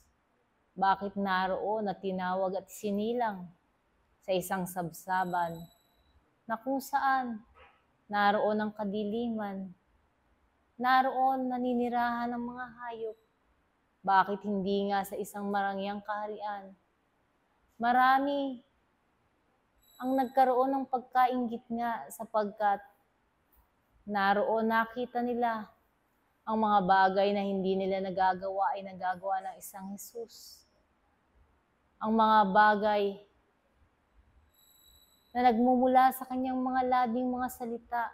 Speaker 6: bakit naroon na tinawag at sinilang sa isang sabsaban na kung saan naroon ang kadiliman, naroon naninirahan ng mga hayop, bakit hindi nga sa isang marangyang kaharian? Marami ang nagkaroon ng pagkainggit nga sapagkat naroon nakita nila ang mga bagay na hindi nila nagagawa ay nagagawa ng isang Jesus. Ang mga bagay na nagmumula sa kanyang mga labing mga salita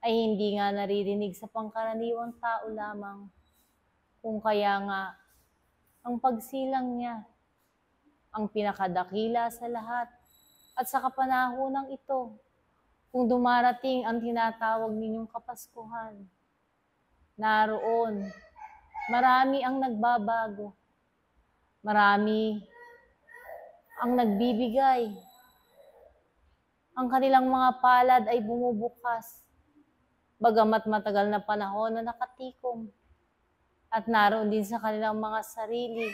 Speaker 6: ay hindi nga naririnig sa pangkaraniwang tao lamang. Kung kaya nga, ang pagsilang niya, ang pinakadakila sa lahat, at sa kapanahonang ito, kung dumarating ang tinatawag ninyong Kapaskuhan, naroon, marami ang nagbabago, marami ang nagbibigay, ang kanilang mga palad ay bumubukas, bagamat matagal na panahon na nakatikom, at naroon din sa kanilang mga sarili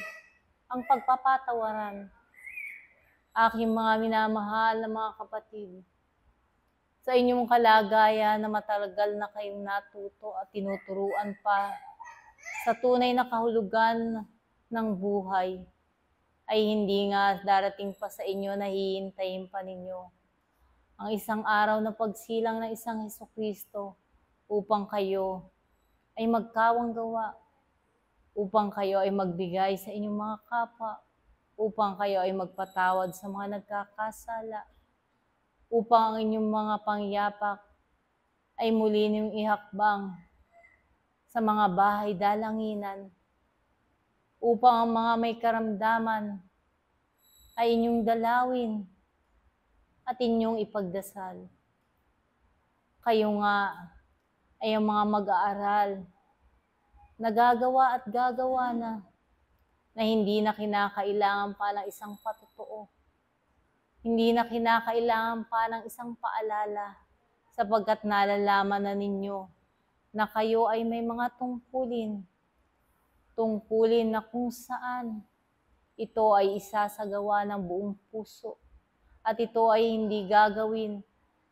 Speaker 6: ang pagpapatawaran. Aking mga minamahal na mga kapatid, sa inyong kalagayan na matagal na kayong natuto at tinuturuan pa sa tunay na kahulugan ng buhay, ay hindi nga darating pa sa inyo na hihintayin pa ninyo ang isang araw na pagsilang ng isang Hesukristo upang kayo ay magkawang gawa, upang kayo ay magbigay sa inyong mga kapwa, upang kayo ay magpatawad sa mga nagkakasala, upang ang inyong mga pangyapak ay muli niyong ihakbang sa mga bahay dalanginan, upang ang mga may karamdaman ay inyong dalawin at inyong ipagdasal. Kayo nga ay ang mga mag-aaral na gagawa at gagawa na hindi na kinakailangan pa ng isang patotoo. Hindi na kinakailangan pa ng isang paalala, sapagkat nalalaman na ninyo na kayo ay may mga tungkulin na kung saan ito ay isasagawa ng buong puso, at ito ay hindi gagawin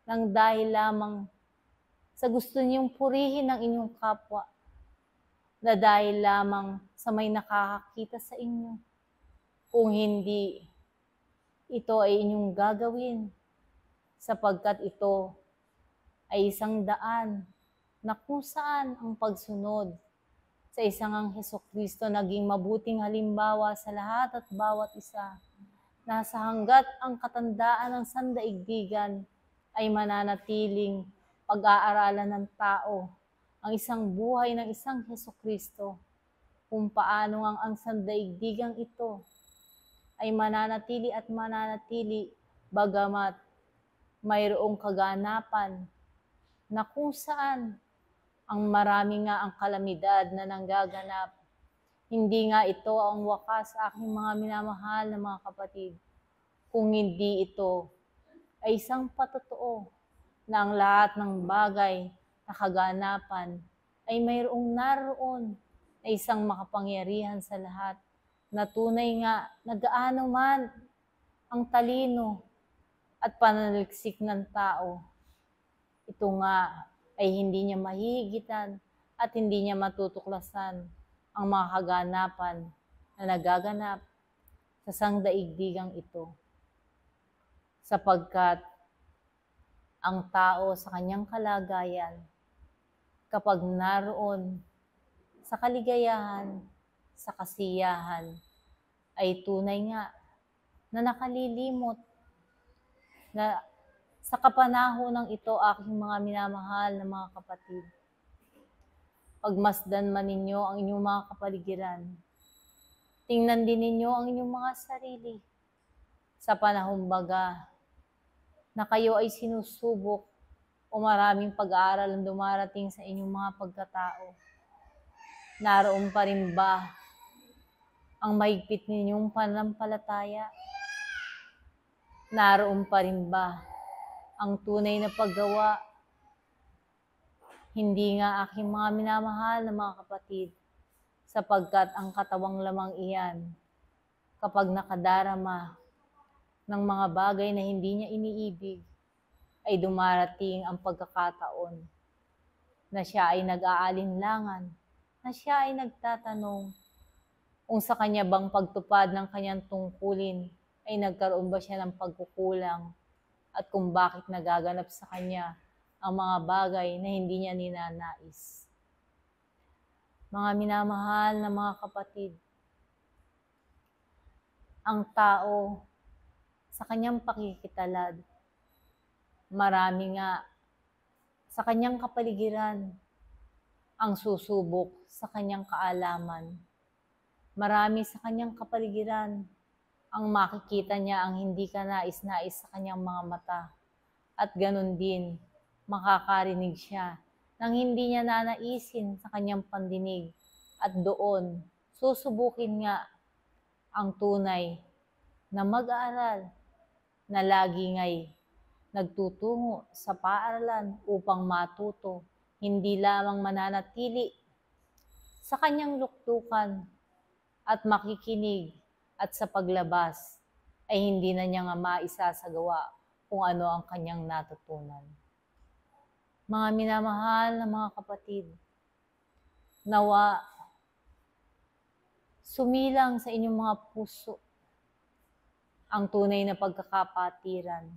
Speaker 6: ng dahil lamang sa gusto niyong purihin ng inyong kapwa, na dahil lamang sa may nakakakita sa inyo. Kung hindi, ito ay inyong gagawin sapagkat ito ay isang daan na kung saan ang pagsunod sa isang ang Hesukristo naging mabuting halimbawa sa lahat at bawat isa, na sa hanggat ang katandaan ng sandaigdigan ay mananatiling pag-aaralan ng tao ang isang buhay ng isang Hesukristo, kung paano ang sandaigdigang ito ay mananatili at mananatili bagamat mayroong kaganapan na kung saan ang marami nga ang kalamidad na nanggaganap. Hindi nga ito ang wakas sa aking mga minamahal na mga kapatid, kung hindi ito ay isang patotoo na ang lahat ng bagay na kaganapan ay mayroong naroon na isang makapangyarihan sa lahat, na tunay nga nagaano man ang talino at pananaliksik ng tao, ito nga ay hindi niya mahihigitan at hindi niya matutuklasan ang mga kaganapan na nagaganap sa sangdaigdigang ito. Sapagkat ang tao sa kanyang kalagayan, kapag naroon sa kaligayahan, sa kasiyahan, ay tunay nga na nakalilimot na sa kapanahon ng ito, aking mga minamahal na mga kapatid. Pagmasdan man ninyo ang inyong mga kapaligiran, tingnan din ninyo ang inyong mga sarili sa panahong baga na kayo ay sinusubok o maraming pag-aaral ang dumarating sa inyong mga pagkatao. Naroon pa rin ba ang mahigpit ninyong pananampalataya? Naroon pa rin ba ang tunay na paggawa? Hindi nga, aking mga minamahal na mga kapatid, sapagkat ang katawang lamang iyan, kapag nakadarama ng mga bagay na hindi niya iniibig, ay dumarating ang pagkakataon na siya ay nag-aalinlangan, na siya ay nagtatanong kung sa kanya bang pagtupad ng kanyang tungkulin ay nagkaroon ba siya ng pagkukulang, at kung bakit nagaganap sa kanya ang mga bagay na hindi niya ninanais. Mga minamahal na mga kapatid, ang tao sa kanyang pakikitalad, marami nga sa kanyang kapaligiran ang susubok sa kanyang kaalaman. Marami sa kanyang kapaligiran ang makikita niya ang hindi kanais-nais sa kanyang mga mata. At ganun din, makakarinig siya nang hindi niya nanaisin sa kanyang pandinig. At doon, susubukin nga ang tunay na mag-aaral na lagi nga'y nagtutungo sa paaralan upang matuto, hindi lamang mananatili sa kanyang luktukan at makikinig, at sa paglabas ay hindi na niya nga maisasagawa kung ano ang kanyang natutunan. Mga minamahal na mga kapatid, nawa sumilang sa inyong mga puso ang tunay na pagkakapatiran,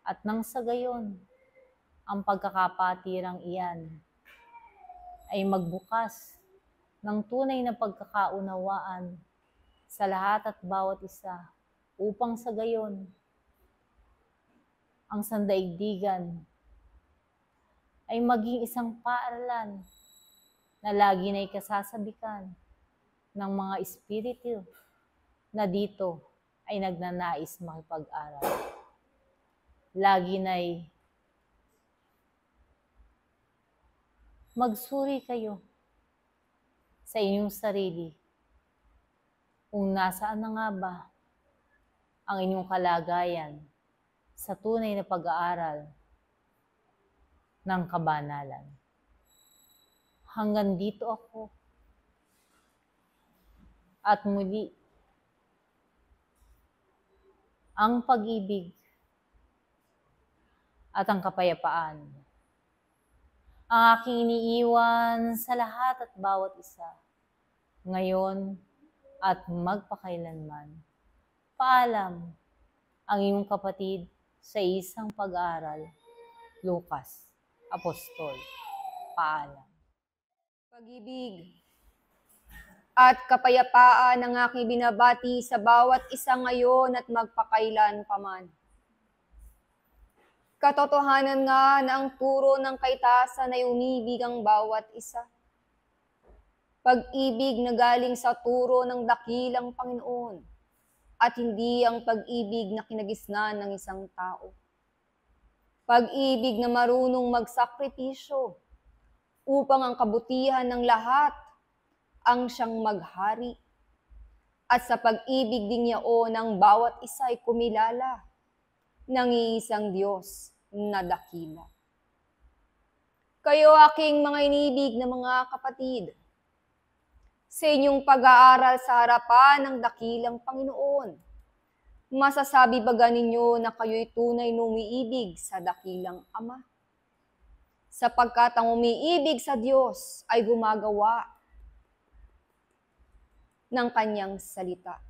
Speaker 6: at nang sa gayon, ang pagkakapatirang iyan ay magbukas ng tunay na pagkakaunawaan sa lahat at bawat isa upang sa gayon ang sandaigdigan ay maging isang paaralan na lagi na'y kasasabikan ng mga espiritu na dito ay nagnanais makipag-aral. Lagi na'y magsuri kayo sa inyong sarili kung nasaan na nga ba ang inyong kalagayan sa tunay na pag-aaral ng kabanalan. Hanggang dito ako. At muli, ang pag-ibig at ang kapayapaan ang aking iniiwan sa lahat at bawat isa, ngayon at magpakailanman. Paalam, ang iyong kapatid sa isang pag-aaral, Lucas, Apostol. Paalam.
Speaker 7: Pag-ibig at kapayapaan ang aking binabati sa bawat isa ngayon at magpakailan paman. Katotohanan nga na ang turo ng kaitasan ay umibig ang bawat isa. Pag-ibig na galing sa turo ng dakilang Panginoon at hindi ang pag-ibig na kinagisnan ng isang tao. Pag-ibig na marunong magsakripisyo upang ang kabutihan ng lahat ang siyang maghari. At sa pag-ibig din yaon ng bawat isa ay kumilala ng iisang Diyos na dakila. Kayo aking mga inibig na mga kapatid, sa inyong pag-aaral sa harapan ng dakilang Panginoon, masasabi ba ninyo na kayo'y tunay na umiibig sa dakilang Ama? Sapagkat ang umiibig sa Diyos ay gumagawa ng kanyang salita.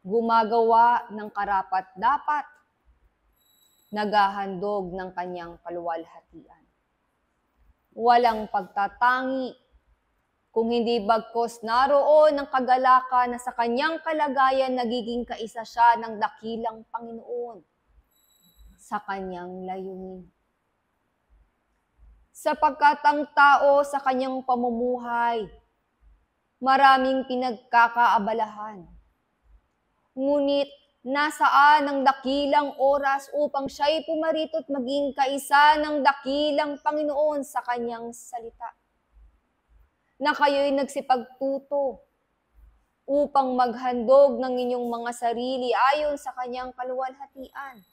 Speaker 7: Gumagawa ng karapat-dapat, naghahandog ng kanyang kaluwalhatian. Walang pagtatangi, kung hindi bagkos naroon ng kagalakan na sa kanyang kalagayan nagiging kaisa siya ng dakilang Panginoon sa kanyang layunin. Sapagkat ang tao sa kanyang pamumuhay, maraming pinagkakaabalahan. Ngunit nasaan ang dakilang oras upang siya'y pumarito at maging kaisa ng dakilang Panginoon sa kanyang salita? Na kayo'y nagsipagtuto upang maghandog ng inyong mga sarili ayon sa kanyang kaluwalhatian.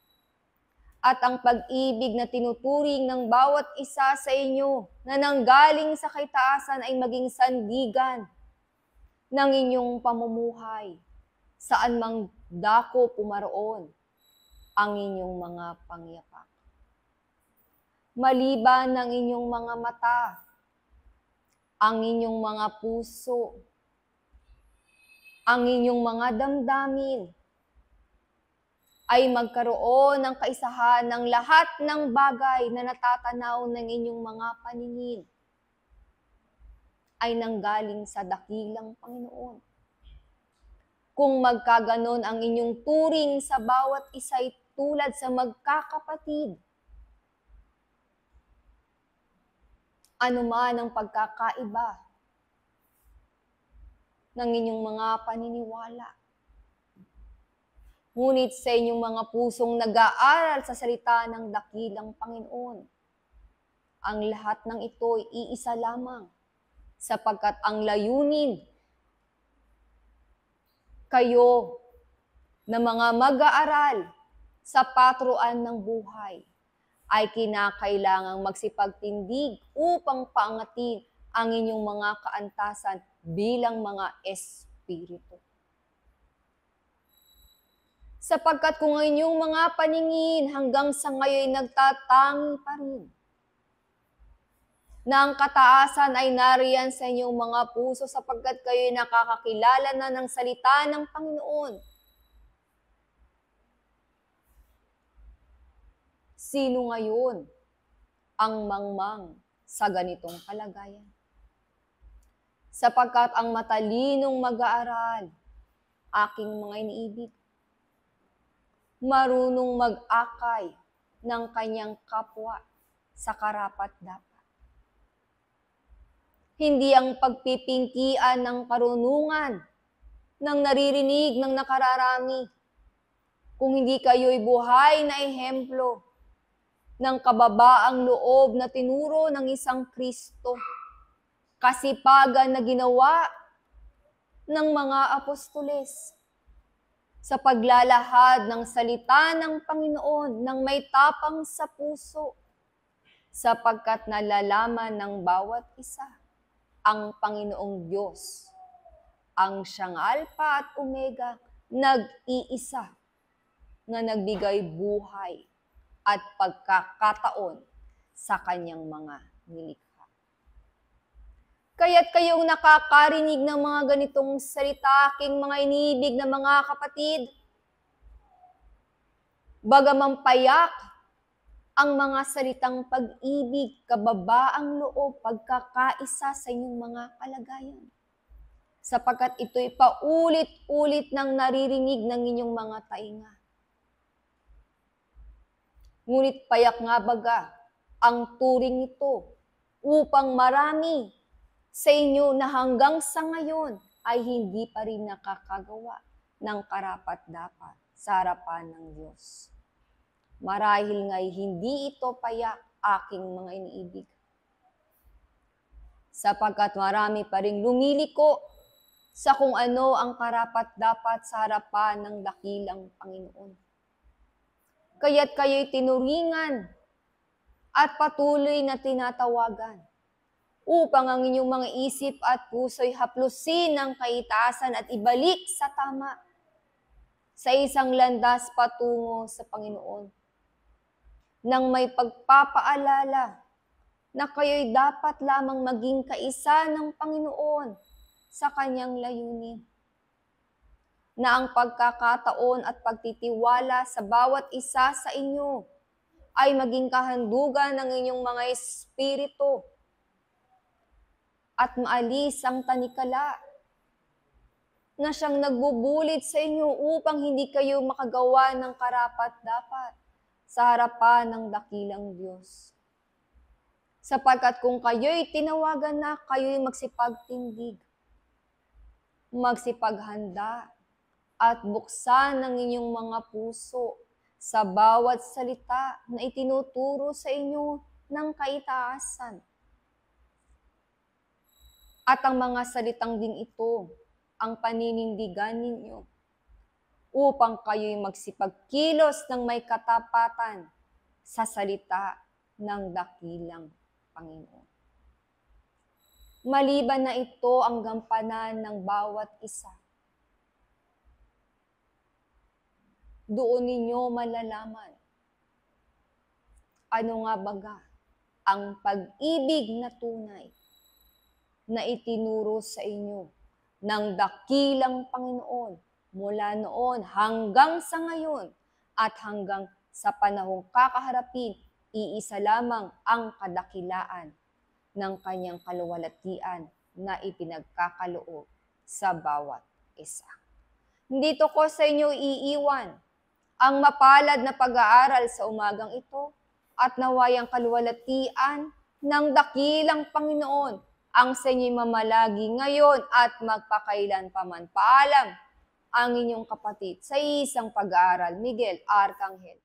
Speaker 7: At ang pag-ibig na tinuturing ng bawat isa sa inyo na nanggaling sa kaitaasan ay maging sandigan ng inyong pamumuhay, saan mang dako pumaroon ang inyong mga pangyapak. Maliban ng inyong mga mata, ang inyong mga puso, ang inyong mga damdamin, ay magkaroon ng kaisahan ng lahat ng bagay na natatanaw ng inyong mga paningin ay nanggaling sa dakilang Panginoon. Kung magkaganon ang inyong turing sa bawat isa'y tulad sa magkakapatid, anuman ang pagkakaiba ng inyong mga paniniwala, ngunit sa inyong mga pusong nag-aaral sa salita ng dakilang Panginoon, ang lahat ng ito ay iisa lamang, sapagkat ang layunin kayo na mga mag-aaral sa patruan ng buhay ay kinakailangang magsipagtindig upang paangatin ang inyong mga kaantasan bilang mga espiritu. Sapagkat kung ang inyong mga paningin hanggang sa ngayon nagtatangi pa rin, na ang kataasan ay nariyan sa inyong mga puso sapagkat kayo'y nakakakilala na ng salita ng Panginoon. Sino ngayon ang mangmang sa ganitong kalagayan? sapagkat ang matalinong mag-aaral, aking mga iniibig, marunong mag-akay ng kanyang kapwa sa karapat-dapat. Hindi ang pagpipingkian ng karunungan ng naririnig ng nakararami, kung hindi kayo'y buhay na ehemplo ng kababaang loob na tinuro ng isang Kristo, kasipagan na ginawa ng mga apostoles, sa paglalahad ng salita ng Panginoon ng may tapang sa puso, sapagkat nalalaman ng bawat isa ang Panginoong Diyos, ang siyang Alpha at Omega, nag-iisa, na nagbigay buhay at pagkakataon sa kanyang mga nilikha. Kaya't kayong nakakarinig ng mga ganitong salita, aking mga iniibig na mga kapatid, bagaman payak ang mga salitang pag-ibig, kababaang loob, pagkakaisa sa inyong mga kalagayan, sapagkat ito'y paulit-ulit nang naririnig ng inyong mga tainga. Ngunit payak nga baga ang turing nito upang marami sa inyo na hanggang sa ngayon ay hindi pa rin nakakagawa ng karapat-dapat sa harapan ng Diyos. Marahil nga'y hindi ito payak, aking mga iniibig, sapagkat marami pa ring lumiliko sa kung ano ang karapat-dapat sa harapan ng dakilang Panginoon. Kaya't kayo'y tinuringan at patuloy na tinatawagan upang ang inyong mga isip at puso'y haplusin ng kaitaasan at ibalik sa tama, sa isang landas patungo sa Panginoon, nang may pagpapaalala na kayo'y dapat lamang maging kaisa ng Panginoon sa kanyang layunin, na ang pagkakataon at pagtitiwala sa bawat isa sa inyo ay maging kahandugan ng inyong mga espiritu at maalis ang tanikala na siyang nagbubulit sa inyo upang hindi kayo makagawa ng karapat-dapat sa harapan ng dakilang Diyos. Sapagkat kung kayo'y tinawagan na, kayo'y magsipagtindig, magsipaghanda, at buksan ng inyong mga puso sa bawat salita na itinuturo sa inyo ng kaitaasan. At ang mga salitang din ito ang paninindigan ninyo upang kayo'y magsipagkilos ng may katapatan sa salita ng dakilang Panginoon. Maliban na ito ang gampanan ng bawat isa, doon ninyo malalaman ano nga baga ang pag-ibig na tunay na itinuro sa inyo ng dakilang Panginoon mula noon hanggang sa ngayon at hanggang sa panahong kakaharapin, iisa lamang ang kadakilaan ng kanyang kaluwalhatian na ipinagkakaloob sa bawat isa. Dito ko sa inyo iiwan ang mapalad na pag-aaral sa umagang ito at naway ang kaluwalhatian ng dakilang Panginoon ang sa inyo'y mamalagi ngayon at magpakailan paman. Paalam ang inyong kapatid sa isang pag-aaral, Miguel Arcangel.